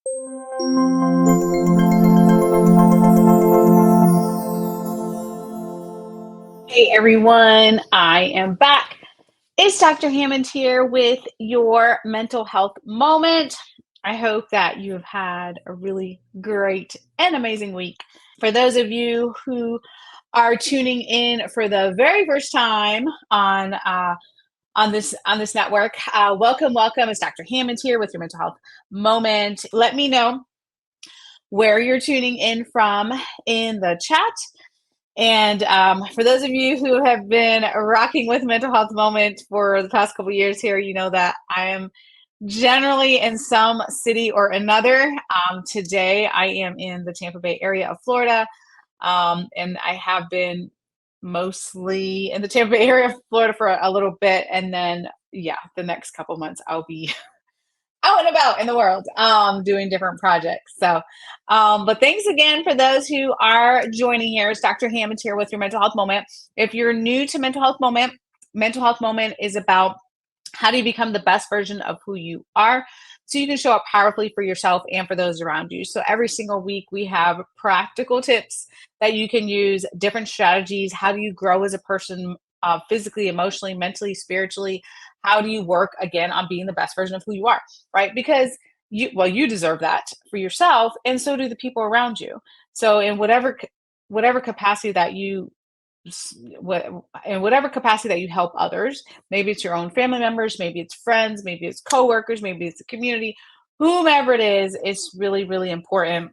Hey everyone, I am back. It's Dr. Hammond here with your mental health moment. I hope that you've had a really great and amazing week. For those of you who are tuning in for the very first time on this network, welcome. It's Dr. Hammond here with your mental health moment. Let me know where you're tuning in from in the chat. And for those of you who have been rocking with Mental Health Moment for the past couple years here, you know that I am generally in some city or another. Today, I am in the Tampa Bay area of Florida, and I have been mostly in the Tampa Bay area of Florida for a little bit. And then, yeah, the next couple months, I'll be out and about in the world doing different projects. So, but thanks again for those who are joining here. It's Dr. Hammond here with your mental health moment. If you're new to mental health moment is about how do you become the best version of who you are so you can show up powerfully for yourself and for those around you. So every single week we have practical tips that you can use, different strategies. How do you grow as a person, physically, emotionally, mentally, spiritually? How do you work again on being the best version of who you are, right? Because you deserve that for yourself, and so do the people around you. So in whatever capacity that you what in whatever capacity that you help others, maybe it's your own family members, maybe it's friends, maybe it's coworkers, maybe it's the community, whomever it is, it's really, really important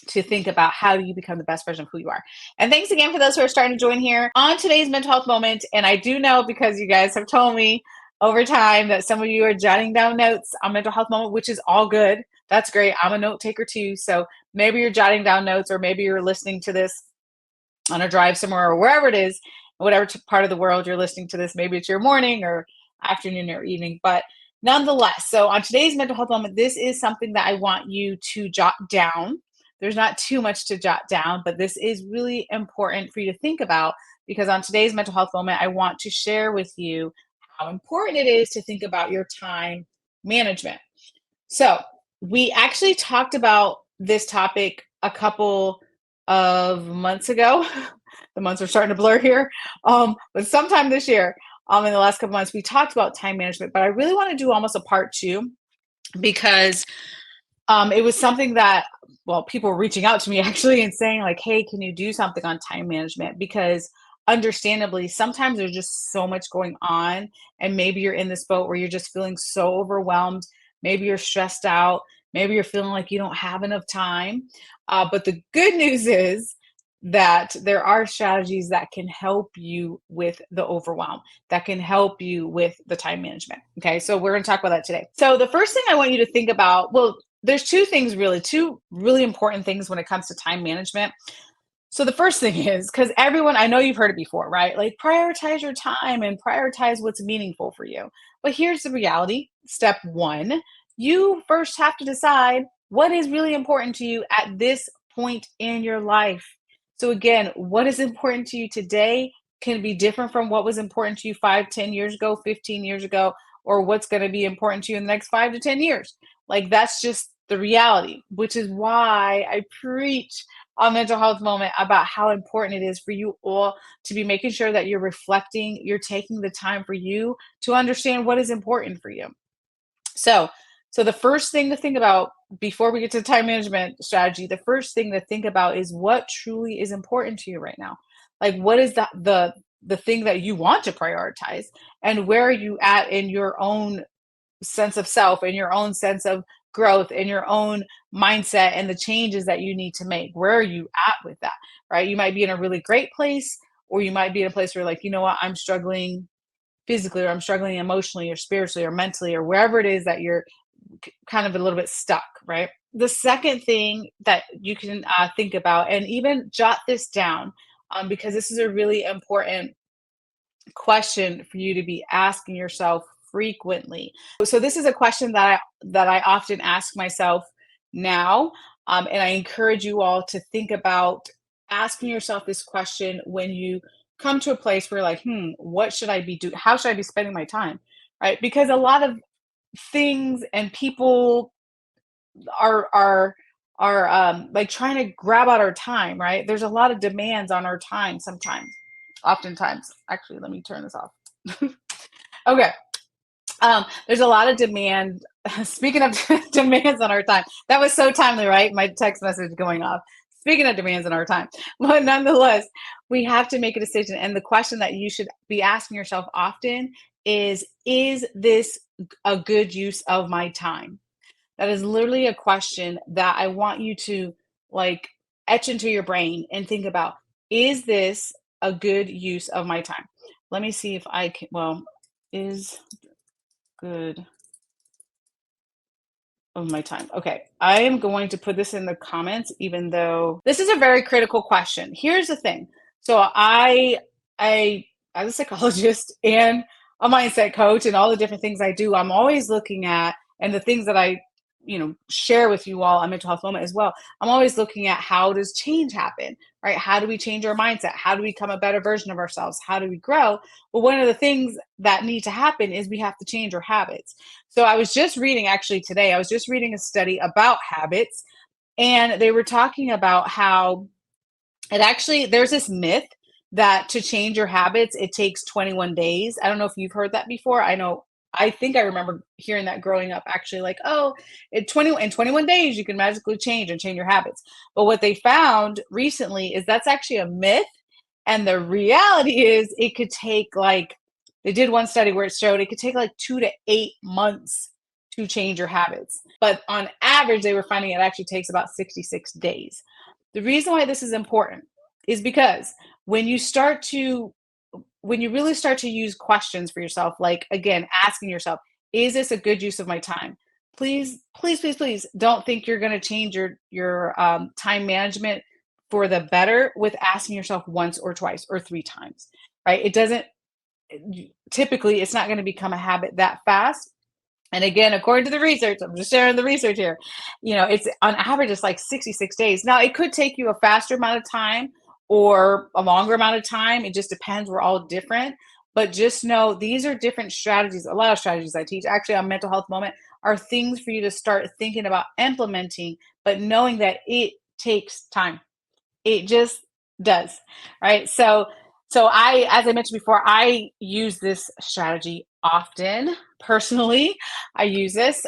to think about how do you become the best version of who you are. And thanks again for those who are starting to join here on today's mental health moment. And I do know, because you guys have told me over time, that some of you are jotting down notes on mental health moment, which is all good. That's great. I'm a note taker too. So maybe you're jotting down notes, or maybe you're listening to this on a drive somewhere, or wherever it is, whatever part of the world you're listening to this. Maybe it's your morning or afternoon or evening, but nonetheless. So on today's mental health moment, this is something that I want you to jot down. There's not too much to jot down, but this is really important for you to think about, because on today's mental health moment, I want to share with you how important it is to think about your time management. So we actually talked about this topic a couple of months ago. The months are starting to blur here. But sometime this year, in the last couple months, we talked about time management, but I really want to do almost a part two, because it was something that, well, people were reaching out to me actually and saying like, hey, can you do something on time management? Because understandably, sometimes there's just so much going on, and maybe you're in this boat where you're just feeling so overwhelmed. Maybe you're stressed out. Maybe you're feeling like you don't have enough time. But the good news is that there are strategies that can help you with the overwhelm, that can help you with the time management. Okay, so we're going to talk about that today. So the first thing I want you to think about, well, there's two really important things when it comes to time management. So the first thing is, because everyone, I know you've heard it before, right? Like, prioritize your time and prioritize what's meaningful for you. But here's the reality. Step one, you first have to decide what is really important to you at this point in your life. So again, what is important to you today can be different from what was important to you 5, 10 years ago, 15 years ago, or what's going to be important to you in the next 5 to 10 years. Like, that's just the reality, which is why I preach on mental health moment about how important it is for you all to be making sure that you're reflecting, you're taking the time for you to understand what is important for you. So, so the first thing to think about before we get to time management strategy, the first thing to think about is what truly is important to you right now. Like, what is the thing that you want to prioritize, and where are you at in your own sense of self, and your own sense of growth, and your own mindset, and the changes that you need to make? Where are you at with that? Right? You might be in a really great place, or you might be in a place where you're like, you know what, I'm struggling physically, or I'm struggling emotionally or spiritually or mentally, or wherever it is that you're kind of a little bit stuck, right? The second thing that you can think about, and even jot this down, because this is a really important question for you to be asking yourself frequently. So this is a question that I often ask myself now, and I encourage you all to think about asking yourself this question when you come to a place where you're like, what should I be doing? How should I be spending my time? Right? Because a lot of things and people are like trying to grab out our time, right? There's a lot of demands on our time sometimes, oftentimes. Actually, let me turn this off. Okay. There's a lot of demand. Speaking of demands on our time, that was so timely, right? My text message going off. Speaking of demands on our time, but nonetheless, we have to make a decision. And the question that you should be asking yourself often is this a good use of my time? That is literally a question that I want you to like etch into your brain and think about. Is this a good use of my time? Let me see if I can. Well, is good of my time. Okay, I am going to put this in the comments, even though this is a very critical question. Here's the thing. So I, as a psychologist and a mindset coach, and all the different things I do, I'm always looking at, and the things that I, share with you all on Mental Health Moment as well. I'm always looking at, how does change happen, right? How do we change our mindset? How do we become a better version of ourselves? How do we grow? Well, one of the things that need to happen is we have to change our habits. So I was just reading, actually today, I was just reading a study about habits, and they were talking about how it actually, there's this myth that to change your habits, it takes 21 days. I don't know if you've heard that before. I think I remember hearing that growing up, actually, like, oh, in 21 days, you can magically change your habits. But what they found recently is that's actually a myth. And the reality is, it could take like, they did one study where it showed it could take like 2 to 8 months to change your habits. But on average, they were finding it actually takes about 66 days. The reason why this is important is because when you start to when you really start to use questions for yourself, like, again, asking yourself, is this a good use of my time? Please, please, please, please don't think you're going to change your time management for the better with asking yourself once or twice or 3 times, right? It doesn't typically, it's not going to become a habit that fast. And again, according to the research, I'm just sharing the research here, it's on average, it's like 66 days. Now, it could take you a faster amount of time or a longer amount of time. It just depends. We're all different. But just know, these are different strategies. A lot of strategies I teach actually on Mental Health Moment are things for you to start thinking about implementing, but knowing that it takes time. It just does, right? So as I mentioned before, I use this strategy often personally. I use this.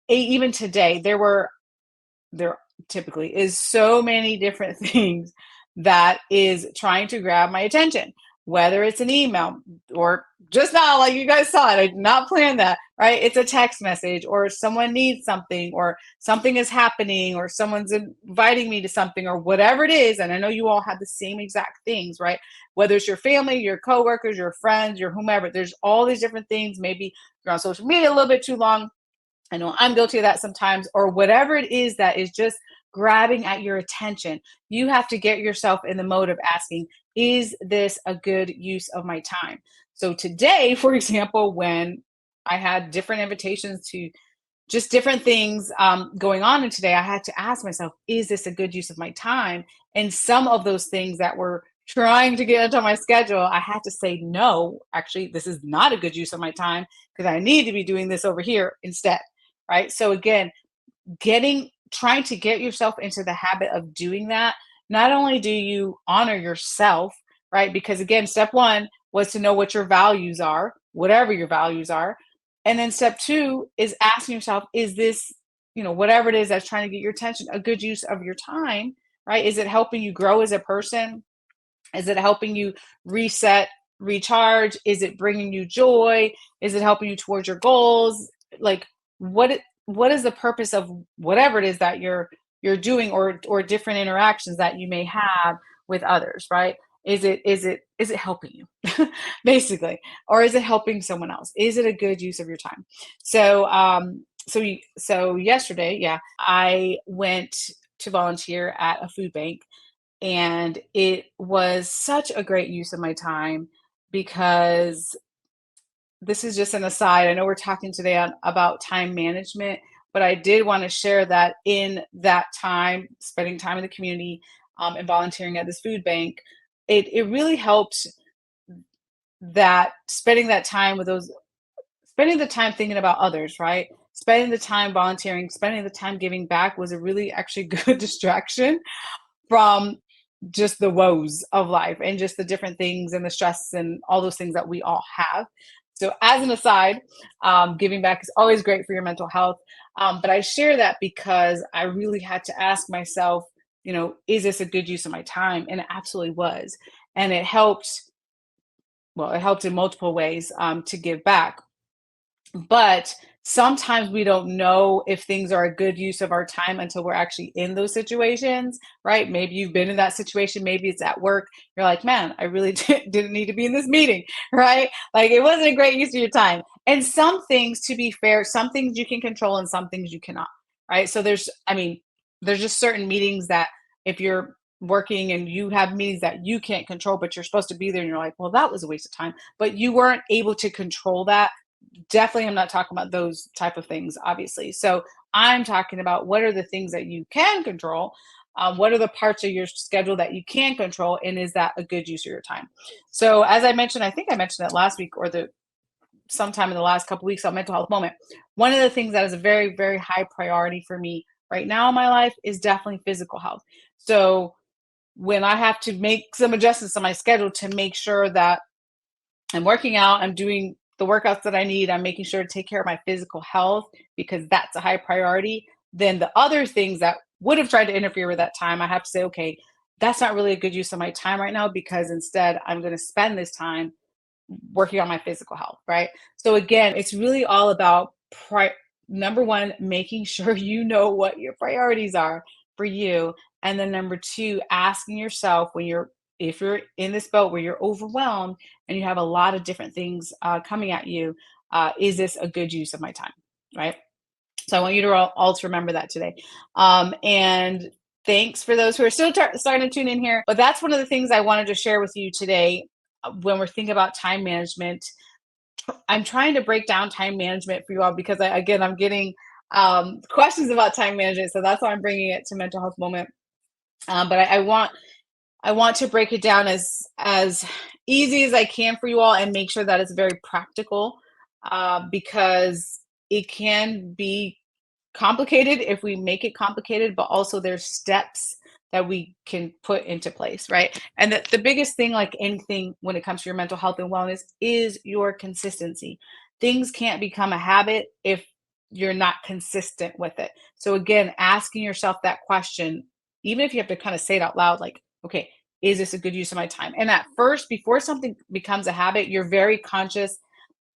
Even today, there typically is so many different things that is trying to grab my attention, whether it's an email or just now, like you guys saw it, I did not plan that, right? It's a text message, or someone needs something, or something is happening, or someone's inviting me to something, or whatever it is. And I know you all have the same exact things, right? Whether it's your family, your coworkers, your friends, your whomever, there's all these different things. Maybe you're on social media a little bit too long. I know I'm guilty of that sometimes, or whatever it is that is just grabbing at your attention. You have to get yourself in the mode of asking, is this a good use of my time? So today, for example, when I had different invitations to just different things going on, and today I had to ask myself, is this a good use of my time? And some of those things that were trying to get into my schedule, I had to say, no, actually, this is not a good use of my time, because I need to be doing this over here instead. Right. So again, trying to get yourself into the habit of doing that, not only do you honor yourself, right? Because again, step one was to know what your values are, whatever your values are. And then step two is asking yourself, is this, whatever it is that's trying to get your attention, a good use of your time, right? Is it helping you grow as a person? Is it helping you reset, recharge? Is it bringing you joy? Is it helping you towards your goals? Like, what is the purpose of whatever it is that you're doing, or different interactions that you may have with others, right? Is it helping you basically, or is it helping someone else? Is it a good use of your time? So yesterday, yeah, I went to volunteer at a food bank, and it was such a great use of my time, because this is just an aside. I know we're talking today about time management, but I did want to share that in that time, spending time in the community, and volunteering at this food bank, it really helped, that spending that time with those spending the time thinking about others, right? spending the time volunteering, spending the time giving back was a really actually good distraction from just the woes of life and just the different things and the stress and all those things that we all have. So, as an aside, giving back is always great for your mental health. But I share that because I really had to ask myself, is this a good use of my time? And it absolutely was. And it helped, well, it helped in multiple ways to give back. But sometimes we don't know if things are a good use of our time until we're actually in those situations, right? Maybe you've been in that situation. Maybe it's at work. You're like, man, I really didn't need to be in this meeting, right? Like it wasn't a great use of your time. And some things, to be fair, some things you can control and some things you cannot, right? So there's just certain meetings that if you're working and you have meetings that you can't control, but you're supposed to be there and you're like, well, that was a waste of time. But you weren't able to control that. Definitely I'm not talking about those type of things, obviously. So I'm talking about what are the things that you can control. What are the parts of your schedule that you can control, and is that a good use of your time? So as I mentioned, I think I mentioned it last week or the sometime in the last couple weeks on Mental Health Moment. One of the things that is a very, very high priority for me right now in my life is definitely physical health. So when I have to make some adjustments on my schedule to make sure that I'm working out, I'm doing the workouts that I need, I'm making sure to take care of my physical health because that's a high priority. Then the other things that would have tried to interfere with that time, I have to say, okay, that's not really a good use of my time right now because instead I'm going to spend this time working on my physical health, right? So again, it's really all about number one, making sure you know what your priorities are for you. And then number two, asking yourself if you're in this boat where you're overwhelmed and you have a lot of different things coming at you, is this a good use of my time, right? So I want you to all to remember that today. And thanks for those who are still starting to tune in here. But that's one of the things I wanted to share with you today when we're thinking about time management. I'm trying to break down time management for you all because I'm getting questions about time management. So that's why I'm bringing it to Mental Health Moment. But I want to break it down as easy as I can for you all and make sure that it's very practical because it can be complicated if we make it complicated, but also there's steps that we can put into place, right? And the biggest thing, like anything when it comes to your mental health and wellness, is your consistency. Things can't become a habit if you're not consistent with it. So again, asking yourself that question, even if you have to kind of say it out loud, like, okay, is this a good use of my time? And at first, before something becomes a habit, you're very conscious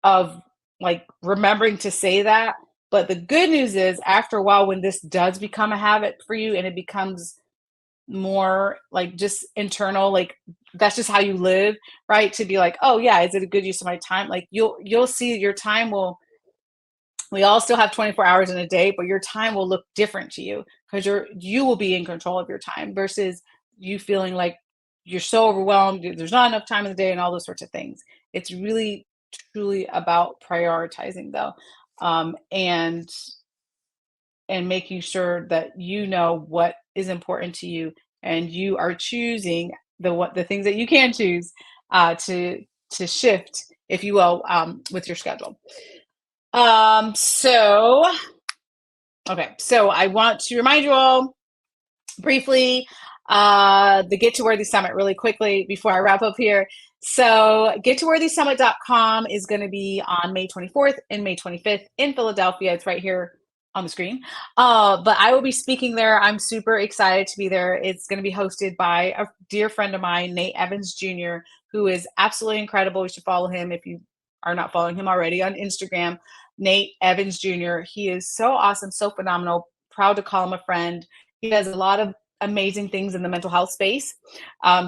of like remembering to say that. But the good news is, after a while, when this does become a habit for you and it becomes more like just internal, like that's just how you live, right? To be like, oh yeah, is it a good use of my time? Like you'll see your time will, we all still have 24 hours in a day, but your time will look different to you because you will be in control of your time versus you feeling like you're so overwhelmed, there's not enough time in the day and all those sorts of things. It's really truly about prioritizing though. And making sure that you know what is important to you and you are choosing the things that you can choose to shift, if you will, with your schedule. So okay, so I want to remind you all briefly the Get to Worthy Summit really quickly before I wrap up here. So gettoworthysummit.com is going to be on May 24th and May 25th in Philadelphia. It's right here on the screen. But I will be speaking there. I'm super excited to be there. It's going to be hosted by a dear friend of mine, Nate Evans Jr., who is absolutely incredible. You should follow him if you are not following him already on Instagram. Nate Evans Jr. He is so awesome, so phenomenal. Proud to call him a friend. He does a lot of amazing things in the mental health space.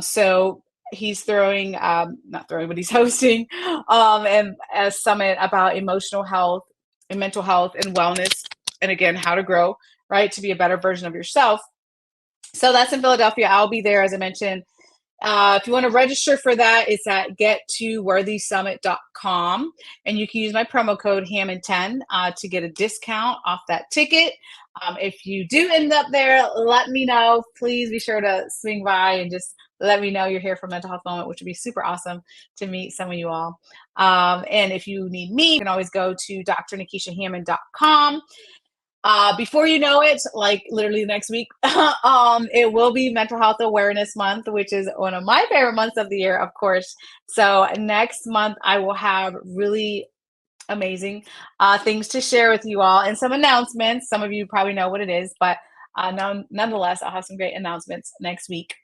So he's not throwing, but he's hosting and a summit about emotional health and mental health and wellness. And again, how to grow, right? To be a better version of yourself. So that's in Philadelphia. I'll be there, as I mentioned. If you want to register for that, it's at gettoworthysummit.com. And you can use my promo code Hammond10 to get a discount off that ticket. If you do end up there, let me know. Please be sure to swing by and just let me know you're here for Mental Health Moment, which would be super awesome to meet some of you all. And if you need me, you can always go to drnekeshiahammond.com. Before you know it, like literally next week, it will be Mental Health Awareness Month, which is one of my favorite months of the year, of course. So next month, I will have really amazing things to share with you all and some announcements. Some of you probably know what it is, but nonetheless, I'll have some great announcements next week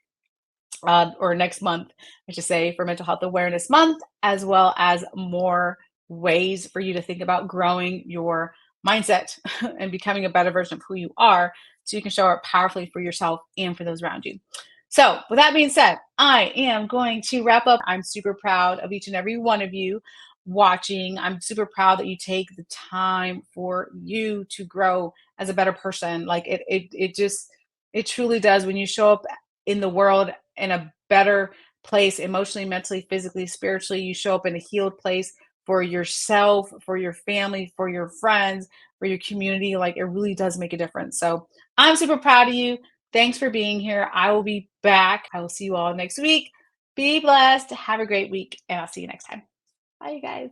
or next month, I should say, for Mental Health Awareness Month, as well as more ways for you to think about growing your mindset and becoming a better version of who you are so you can show up powerfully for yourself and for those around you. So, with that being said, I am going to wrap up. I'm super proud of each and every one of you watching. I'm super proud that you take the time for you to grow as a better person. Like it truly does when you show up in the world in a better place emotionally, mentally, physically, spiritually. You show up in a healed place for yourself, for your family, for your friends, for your community. Like it really does make a difference. So I'm super proud of you. Thanks for being here. I will be back. I will see you all next week. Be blessed. Have a great week, and I'll see you next time. Bye, you guys.